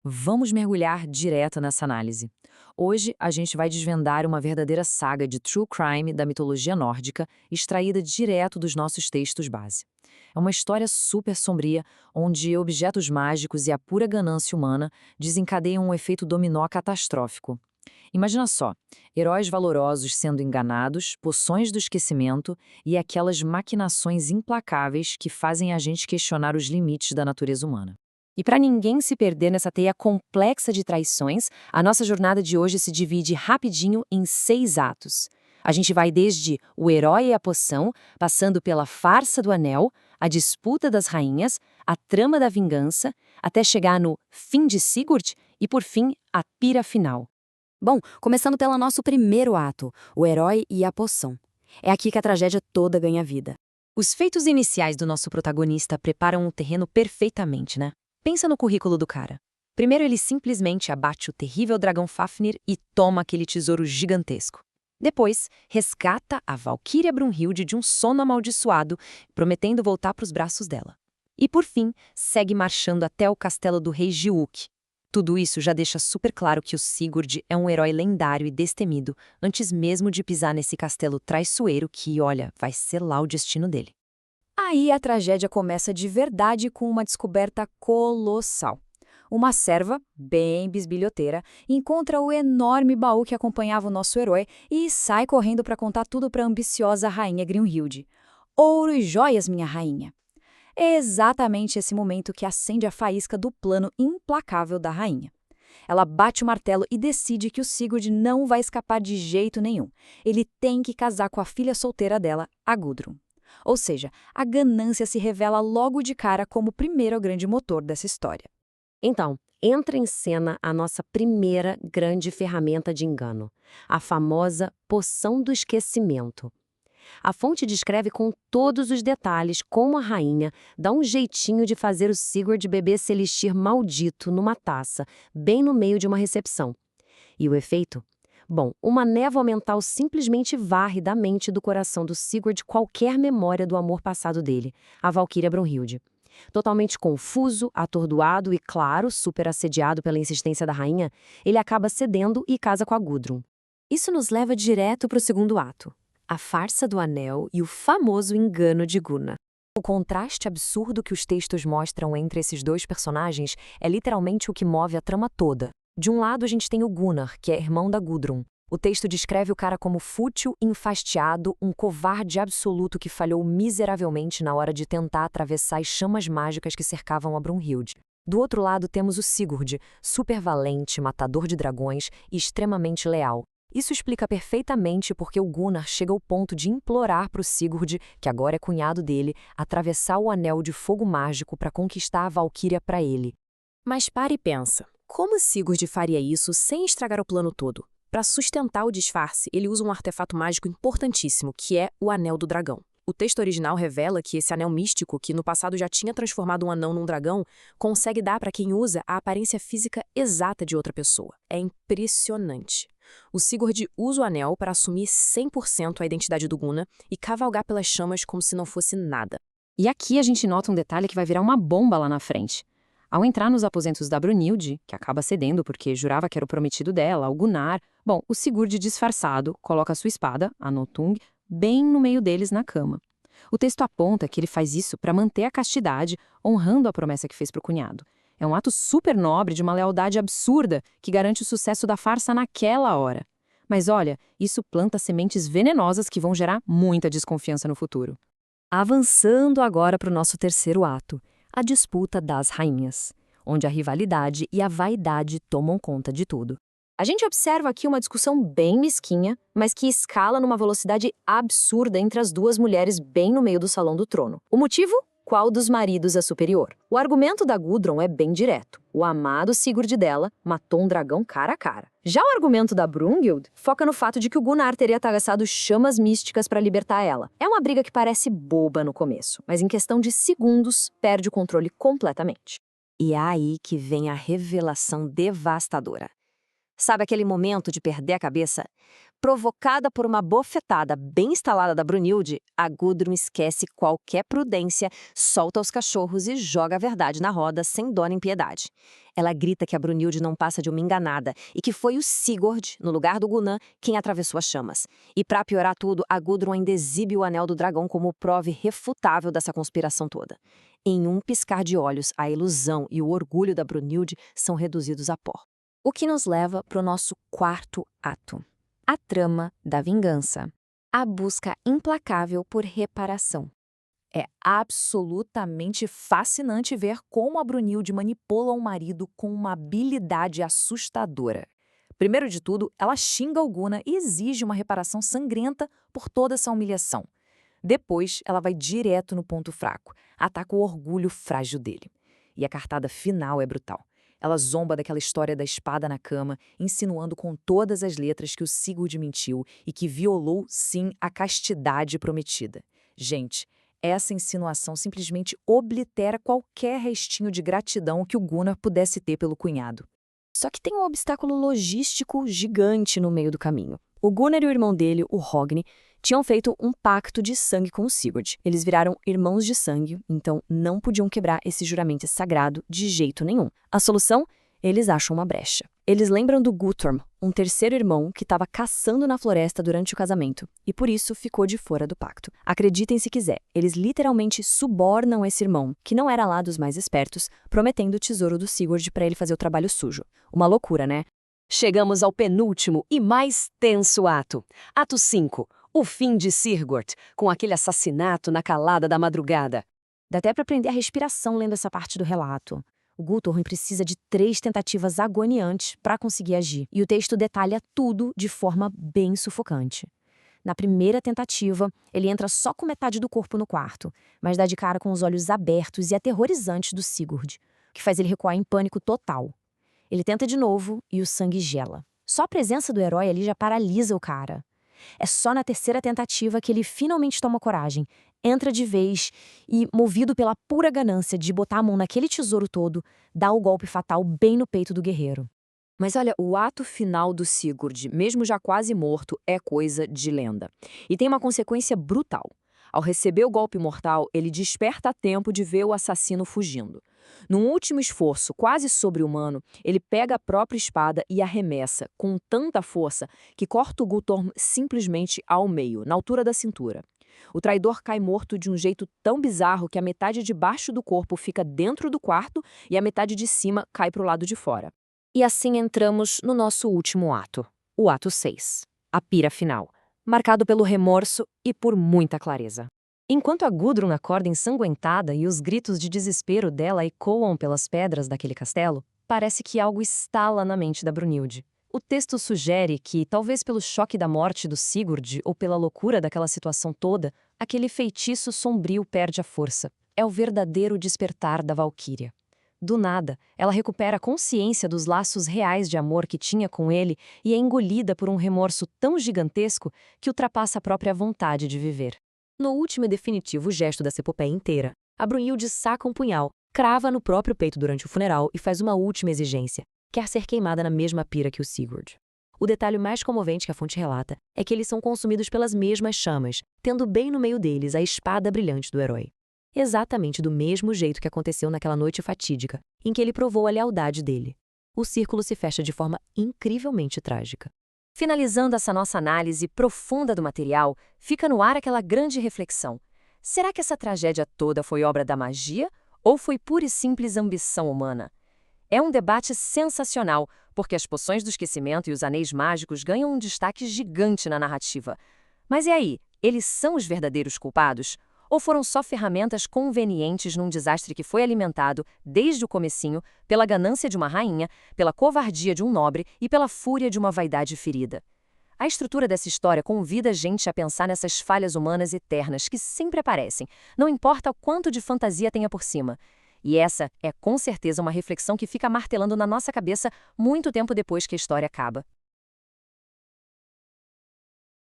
Vamos mergulhar direto nessa análise. Hoje a gente vai desvendar uma verdadeira saga de true crime da mitologia nórdica, extraída direto dos nossos textos base. É uma história super sombria, onde objetos mágicos e a pura ganância humana desencadeiam um efeito dominó catastrófico. Imagina só, heróis valorosos sendo enganados, poções do esquecimento e aquelas maquinações implacáveis que fazem a gente questionar os limites da natureza humana. E para ninguém se perder nessa teia complexa de traições, a nossa jornada de hoje se divide rapidinho em 6 atos. A gente vai desde o herói e a poção, passando pela farsa do anel, a disputa das rainhas, a trama da vingança, até chegar no fim de Sigurd e, por fim, a pira final. Bom, começando pelo nosso primeiro ato, o herói e a poção. É aqui que a tragédia toda ganha vida. Os feitos iniciais do nosso protagonista preparam o terreno perfeitamente, né? Pensa no currículo do cara. Primeiro ele simplesmente abate o terrível dragão Fafnir e toma aquele tesouro gigantesco. Depois, resgata a Valquíria Brunhilde de um sono amaldiçoado, prometendo voltar para os braços dela. E por fim, segue marchando até o castelo do rei Giuk. Tudo isso já deixa super claro que o Sigurd é um herói lendário e destemido, antes mesmo de pisar nesse castelo traiçoeiro que, olha, vai selar o destino dele. Aí a tragédia começa de verdade com uma descoberta colossal. Uma serva, bem bisbilhoteira, encontra o enorme baú que acompanhava o nosso herói e sai correndo para contar tudo para a ambiciosa rainha Grimhilde. Ouro e joias, minha rainha. É exatamente esse momento que acende a faísca do plano implacável da rainha. Ela bate o martelo e decide que o Sigurd não vai escapar de jeito nenhum. Ele tem que casar com a filha solteira dela, a Gudrun. Ou seja, a ganância se revela logo de cara como o primeiro grande motor dessa história. Então, entra em cena a nossa primeira grande ferramenta de engano, a famosa poção do esquecimento. A fonte descreve com todos os detalhes como a rainha dá um jeitinho de fazer o Sigurd beber esse elixir maldito numa taça, bem no meio de uma recepção. E o efeito? Bom, uma névoa mental simplesmente varre da mente e do coração do Sigurd qualquer memória do amor passado dele, a Valquíria Brunhilde. Totalmente confuso, atordoado e, claro, super assediado pela insistência da rainha, ele acaba cedendo e casa com a Gudrun. Isso nos leva direto para o segundo ato, a farsa do anel e o famoso engano de Gunnar. O contraste absurdo que os textos mostram entre esses dois personagens é literalmente o que move a trama toda. De um lado, a gente tem o Gunnar, que é irmão da Gudrun. O texto descreve o cara como fútil, enfastiado, um covarde absoluto que falhou miseravelmente na hora de tentar atravessar as chamas mágicas que cercavam a Brunhilde. Do outro lado, temos o Sigurd, super valente, matador de dragões e extremamente leal. Isso explica perfeitamente porque o Gunnar chega ao ponto de implorar para o Sigurd, que agora é cunhado dele, atravessar o anel de fogo mágico para conquistar a Valquíria para ele. Mas pare e pensa. Como Sigurd faria isso sem estragar o plano todo? Para sustentar o disfarce, ele usa um artefato mágico importantíssimo, que é o Anel do Dragão. O texto original revela que esse anel místico, que no passado já tinha transformado um anão num dragão, consegue dar para quem usa a aparência física exata de outra pessoa. É impressionante. O Sigurd usa o anel para assumir 100% a identidade do Gunnar e cavalgar pelas chamas como se não fosse nada. E aqui a gente nota um detalhe que vai virar uma bomba lá na frente. Ao entrar nos aposentos da Brunhilde, que acaba cedendo porque jurava que era o prometido dela, o Gunnar, bom, o Sigurd disfarçado coloca sua espada, a Nothung, bem no meio deles na cama. O texto aponta que ele faz isso para manter a castidade, honrando a promessa que fez para o cunhado. É um ato super nobre de uma lealdade absurda que garante o sucesso da farsa naquela hora. Mas olha, isso planta sementes venenosas que vão gerar muita desconfiança no futuro. Avançando agora para o nosso terceiro ato, a disputa das rainhas, onde a rivalidade e a vaidade tomam conta de tudo. A gente observa aqui uma discussão bem mesquinha, mas que escala numa velocidade absurda entre as duas mulheres bem no meio do salão do trono. O motivo? Qual dos maridos é superior? O argumento da Gudrun é bem direto. O amado Sigurd dela matou um dragão cara a cara. Já o argumento da Brunhild foca no fato de que o Gunnar teria atagaçado chamas místicas para libertar ela. É uma briga que parece boba no começo, mas em questão de segundos perde o controle completamente. E é aí que vem a revelação devastadora. Sabe aquele momento de perder a cabeça? Provocada por uma bofetada bem instalada da Brunilde, a Gudrun esquece qualquer prudência, solta os cachorros e joga a verdade na roda sem dó nem piedade. Ela grita que a Brunilde não passa de uma enganada e que foi o Sigurd, no lugar do Gunnar, quem atravessou as chamas. E pra piorar tudo, a Gudrun ainda exibe o Anel do Dragão como prova irrefutável dessa conspiração toda. Em um piscar de olhos, a ilusão e o orgulho da Brunilde são reduzidos a pó. O que nos leva para o nosso quarto ato. A trama da vingança. A busca implacável por reparação. É absolutamente fascinante ver como a Brunilde manipula o marido com uma habilidade assustadora. Primeiro de tudo, ela xinga o Gunnar e exige uma reparação sangrenta por toda essa humilhação. Depois, ela vai direto no ponto fraco, ataca o orgulho frágil dele. E a cartada final é brutal. Ela zomba daquela história da espada na cama, insinuando com todas as letras que o Sigurd mentiu e que violou, sim, a castidade prometida. Gente, essa insinuação simplesmente oblitera qualquer restinho de gratidão que o Gunnar pudesse ter pelo cunhado. Só que tem um obstáculo logístico gigante no meio do caminho. O Gunnar e o irmão dele, o Hogni, tinham feito um pacto de sangue com o Sigurd. Eles viraram irmãos de sangue, então não podiam quebrar esse juramento sagrado de jeito nenhum. A solução? Eles acham uma brecha. Eles lembram do Guttorm, um terceiro irmão que estava caçando na floresta durante o casamento, e por isso ficou de fora do pacto. Acreditem se quiser, eles literalmente subornam esse irmão, que não era lá dos mais espertos, prometendo o tesouro do Sigurd para ele fazer o trabalho sujo. Uma loucura, né? Chegamos ao penúltimo e mais tenso ato. Ato 5. O fim de Sigurd, com aquele assassinato na calada da madrugada. Dá até para prender a respiração lendo essa parte do relato. O Guttorm precisa de 3 tentativas agoniantes para conseguir agir, e o texto detalha tudo de forma bem sufocante. Na primeira tentativa, ele entra só com metade do corpo no quarto, mas dá de cara com os olhos abertos e aterrorizantes do Sigurd, o que faz ele recuar em pânico total. Ele tenta de novo e o sangue gela. Só a presença do herói ali já paralisa o cara. É só na terceira tentativa que ele finalmente toma coragem, entra de vez e, movido pela pura ganância de botar a mão naquele tesouro todo, dá o golpe fatal bem no peito do guerreiro. Mas olha, o ato final do Sigurd, mesmo já quase morto, é coisa de lenda. E tem uma consequência brutal. Ao receber o golpe mortal, ele desperta a tempo de ver o assassino fugindo. Num último esforço quase sobre-humano, ele pega a própria espada e arremessa, com tanta força, que corta o Guttorm simplesmente ao meio, na altura da cintura. O traidor cai morto de um jeito tão bizarro que a metade de baixo do corpo fica dentro do quarto e a metade de cima cai para o lado de fora. E assim entramos no nosso último ato, o ato 6, a pira final, marcado pelo remorso e por muita clareza. Enquanto a Gudrun acorda ensanguentada e os gritos de desespero dela ecoam pelas pedras daquele castelo, parece que algo estala na mente da Brunilde. O texto sugere que, talvez pelo choque da morte do Sigurd ou pela loucura daquela situação toda, aquele feitiço sombrio perde a força. É o verdadeiro despertar da Valquíria. Do nada, ela recupera a consciência dos laços reais de amor que tinha com ele e é engolida por um remorso tão gigantesco que ultrapassa a própria vontade de viver. No último e definitivo gesto dessa epopeia inteira, a Brunhilde saca um punhal, crava no próprio peito durante o funeral e faz uma última exigência: quer ser queimada na mesma pira que o Sigurd. O detalhe mais comovente que a fonte relata é que eles são consumidos pelas mesmas chamas, tendo bem no meio deles a espada brilhante do herói. Exatamente do mesmo jeito que aconteceu naquela noite fatídica, em que ele provou a lealdade dele. O círculo se fecha de forma incrivelmente trágica. Finalizando essa nossa análise profunda do material, fica no ar aquela grande reflexão. Será que essa tragédia toda foi obra da magia ou foi pura e simples ambição humana? É um debate sensacional, porque as poções do esquecimento e os anéis mágicos ganham um destaque gigante na narrativa. Mas e aí, eles são os verdadeiros culpados? Ou foram só ferramentas convenientes num desastre que foi alimentado, desde o comecinho, pela ganância de uma rainha, pela covardia de um nobre e pela fúria de uma vaidade ferida? A estrutura dessa história convida a gente a pensar nessas falhas humanas eternas que sempre aparecem, não importa o quanto de fantasia tenha por cima. E essa é com certeza uma reflexão que fica martelando na nossa cabeça muito tempo depois que a história acaba.